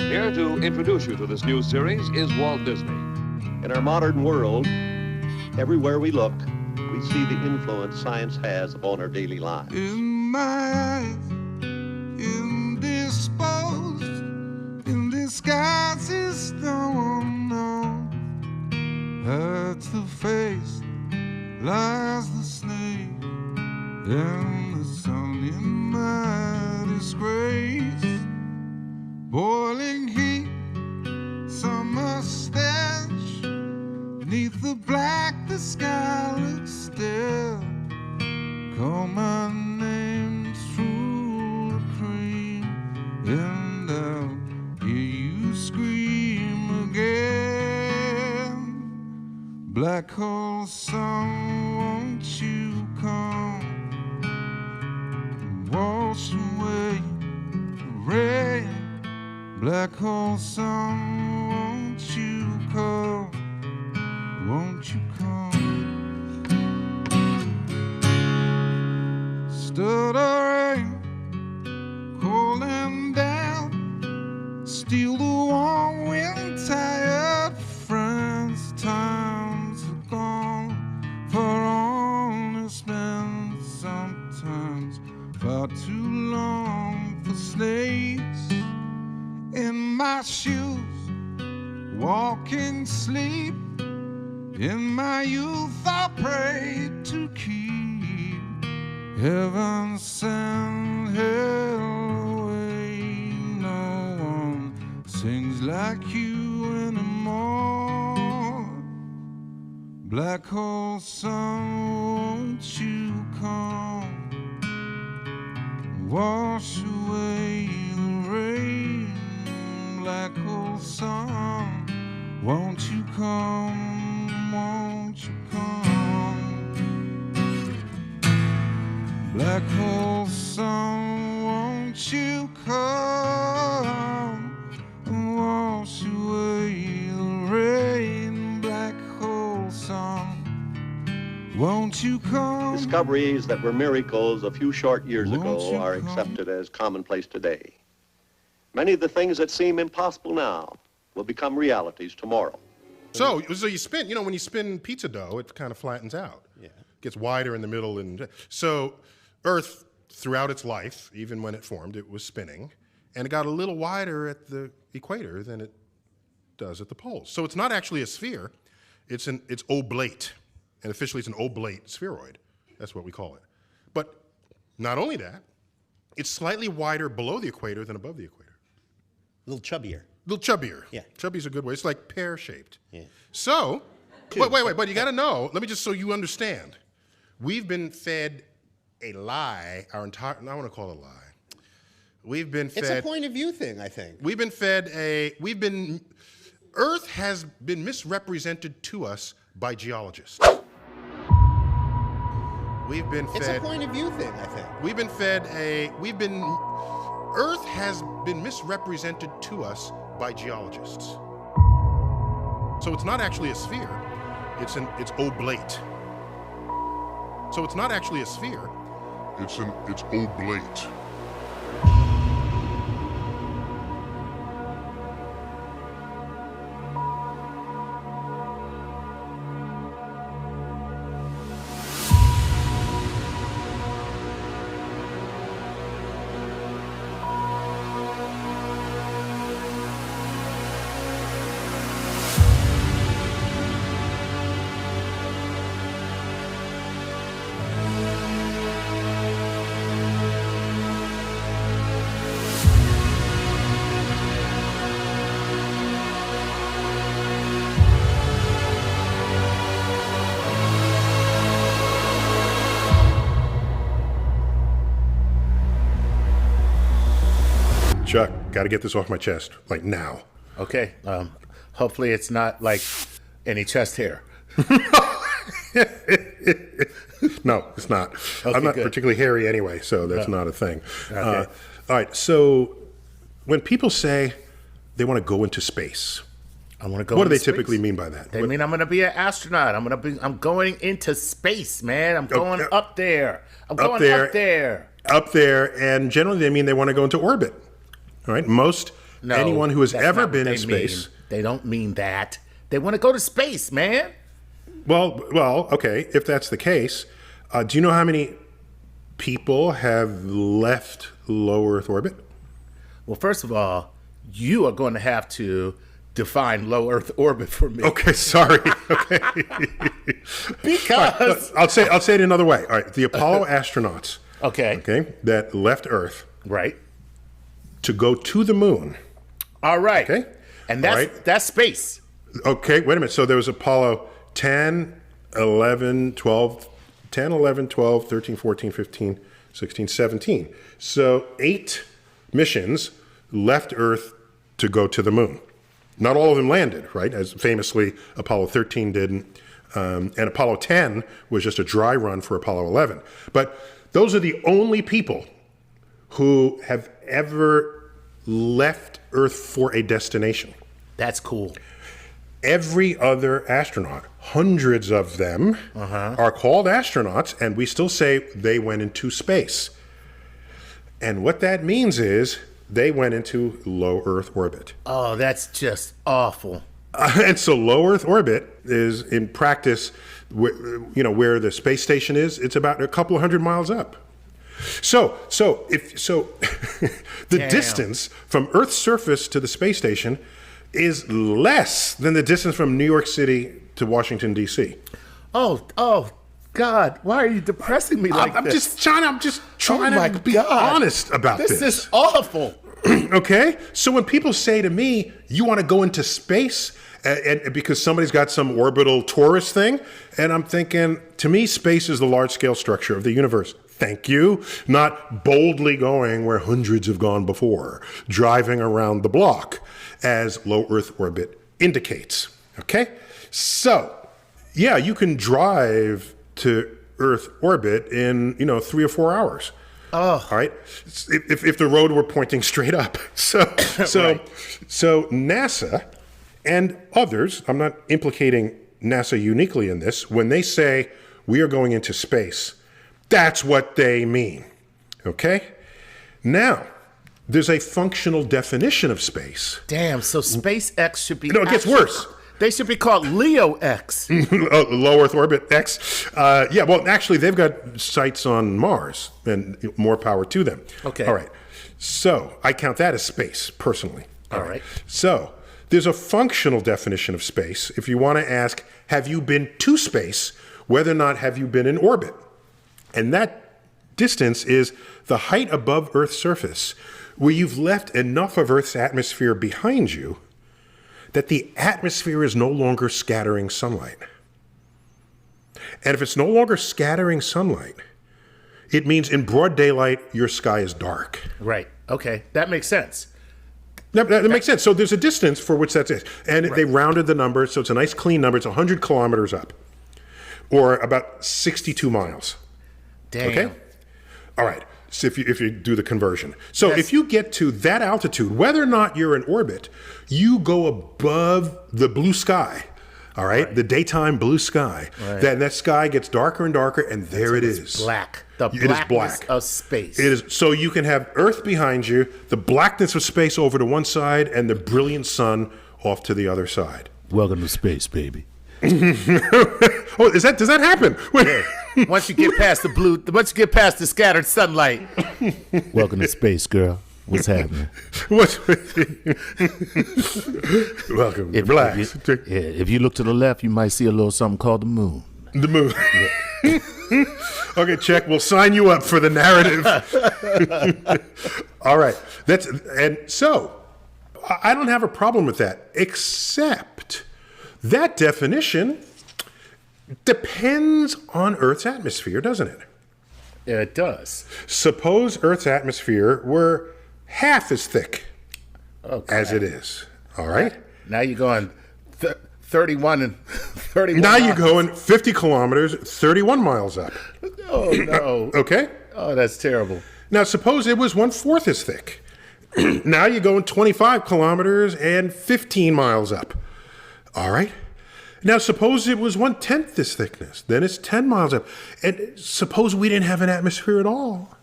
Here to introduce you to this new series is Walt Disney. In our modern world, everywhere we look, we see the influence science has upon our daily lives. In my eyes, indisposed, in disguises no one knows. At the face lies the snake, and the sun in my disgrace. Boiling heat, summer stench, beneath the black the sky looks still. Call my name through the cream, and I'll hear you scream again. Black hole sun, won't you come and wash away the rain? Black hole sun, won't you come? Won't you come? Stuttering, cooling down, steal the warm wind, tired friends. Times are gone for honest men, sometimes far too long for snakes. In my shoes, walking sleep. In my youth I prayed to keep heaven send hell away. No one sings like you anymore. Black hole sun, won't you come wash away the rain? Black hole sun, won't you come? Won't you come? Black hole sun, won't you come and wash away the rain? Black hole sun, won't you come? Discoveries that were miracles a few short years ago are accepted as commonplace today. Many of the things that seem impossible now will become realities tomorrow. So you spin, when you spin pizza dough, it kind of flattens out. Yeah. Gets wider in the middle. And so Earth, throughout its life, even when it formed, it was spinning. And it got a little wider at the equator than it does at the poles. So it's not actually a sphere. It's oblate. And officially it's an oblate spheroid. That's what we call it. But not only that, it's slightly wider below the equator than above the equator. A little chubbier. A little chubbier. Yeah. Chubby's a good word. It's like pear-shaped. Yeah. So, but you got to know, let me just so you understand. We've been fed a lie our entire, I want to call it a lie. We've been fed. It's a point of view thing, I think. Earth has been misrepresented to us by geologists. We've been fed. It's a point of view thing, I think. Earth has been misrepresented to us by geologists. So it's not actually a sphere, it's oblate. So it's not actually a sphere, it's oblate. Chuck, got to get this off my chest, like now. Okay. Hopefully it's not like any chest hair. No, it's not. Okay, I'm not good. particularly hairy anyway, so that's not a thing. Okay. All right, so when people say they want to go into space, I want to go. what do they into space. typically mean by that? They mean I'm going to be an astronaut. I'm going into space, man. I'm going up there. I'm going up there. Up there, and generally they mean they want to go into orbit. All right, most No, anyone who has that's ever not what been in they mean. space. They don't mean that. They want to go to space, man. Well, okay. If that's the case, do you know how many people have left low Earth orbit? Well, first of all, you are going to have to define low Earth orbit for me. Okay, sorry. Okay. Because I'll say it another way. All right, the Apollo astronauts, okay, that left Earth right. to go to the moon. All right. Okay. And that's All right. that's space. Okay, wait a minute. So there was Apollo 10, 11, 12, 10, 11, 12, 13, 14, 15, 16, 17. So 8 missions left Earth to go to the moon. Not all of them landed, right? As famously Apollo 13 didn't. And Apollo 10 was just a dry run for Apollo 11. But those are the only people who have ever left Earth for a destination. That's cool. Every other astronaut, hundreds of them, are called astronauts, and we still say they went into space. And what that means is they went into low Earth orbit. Oh, that's just awful. And so low Earth orbit is, in practice, where the space station is. It's about a couple of hundred miles up. So the Damn. distance from Earth's surface to the space station is less than the distance from New York City to Washington, D.C. Oh, God! Why are you depressing me like I'm this? just trying to be honest about this. This is awful. Okay? So when people say to me, you want to go into space and because somebody's got some orbital tourist thing, and I'm thinking, to me, space is the large-scale structure of the universe. Thank you. Not boldly going where hundreds have gone before, driving around the block, as low Earth orbit indicates. Okay? So, yeah, you can drive to Earth orbit in, 3 or 4 hours. Oh. All right. If the road were pointing straight up. So NASA and others, I'm not implicating NASA uniquely in this, when they say we are going into space, that's what they mean. Okay? Now, there's a functional definition of space. Damn. So SpaceX should be. No, it gets worse. They should be called Leo X. Low Earth orbit X. Yeah, well, actually, they've got sites on Mars, and more power to them. Okay. All right. So I count that as space, personally. All right. So there's a functional definition of space. If you want to ask, have you been to space, whether or not have you been in orbit? And that distance is the height above Earth's surface, where you've left enough of Earth's atmosphere behind you that the atmosphere is no longer scattering sunlight. And if it's no longer scattering sunlight, it means in broad daylight, your sky is dark. Right. Okay. That makes sense. That makes sense. So there's a distance for which that's it. And they rounded the number, so it's a nice clean number. It's 100 kilometers up, or about 62 miles. Damn. Okay? All right. So if you do the conversion. So Yes. if you get to that altitude, whether or not you're in orbit, you go above the blue sky. All right? The daytime blue sky. Right. That sky gets darker and darker, and there it is. Black. The It is blackness black. of space. It is. So you can have Earth behind you, the blackness of space over to one side, and the brilliant sun off to the other side. Welcome to space, baby. Oh, does that happen? Wait. Once you get past the scattered sunlight. Welcome to space, girl. What's happening? Welcome. If, Relax. if you look to the left, you might see a little something called the moon. The moon. Okay, check. We'll sign you up for the narrative. All right. And so I don't have a problem with that, except that definition depends on Earth's atmosphere, doesn't it? Yeah, it does. Suppose Earth's atmosphere were half as thick as it is. All right? Now you're going 31 and 31. Now you're miles. going 50 kilometers, 31 miles up. Oh, no. Okay? Oh, that's terrible. Now, suppose it was 1/4 as thick. Now you're going 25 kilometers and 15 miles up. All right? Now, suppose it was 1/10 this thickness. Then it's 10 miles up. And suppose we didn't have an atmosphere at all.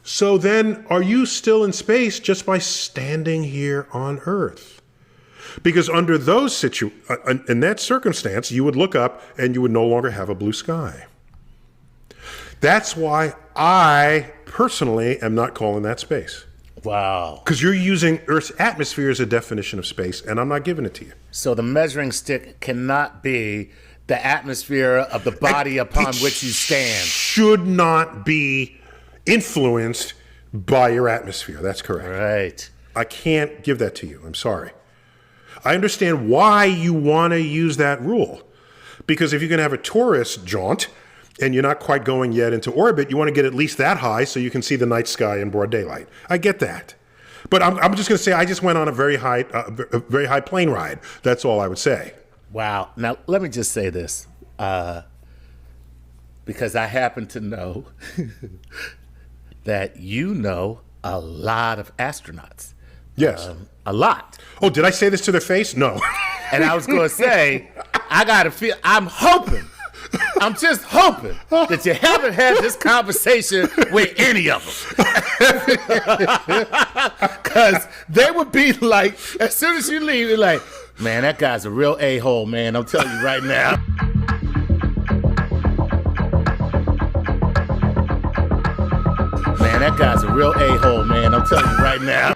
So then, are you still in space just by standing here on Earth? Because under those in that circumstance, you would look up and you would no longer have a blue sky. That's why I personally am not calling that space. Wow. Because you're using Earth's atmosphere as a definition of space, and I'm not giving it to you. So the measuring stick cannot be the atmosphere of the body upon which you stand. Should not be influenced by your atmosphere. That's correct. Right. I can't give that to you. I'm sorry. I understand why you want to use that rule. Because if you're going to have a tourist jaunt and you're not quite going yet into orbit, you want to get at least that high so you can see the night sky in broad daylight. I get that. But I'm just going to say I just went on a very high plane ride. That's all I would say. Wow. Now, let me just say this. Because I happen to know that you know a lot of astronauts. Yes. A lot. Oh, did I say this to their face? No. And I was going to say, I'm just hoping that you haven't had this conversation with any of them. Because they would be like, as soon as you leave, you're like, man, that guy's a real a-hole, man. I'm telling you right now. Man, that guy's a real a-hole, man. I'm telling you right now.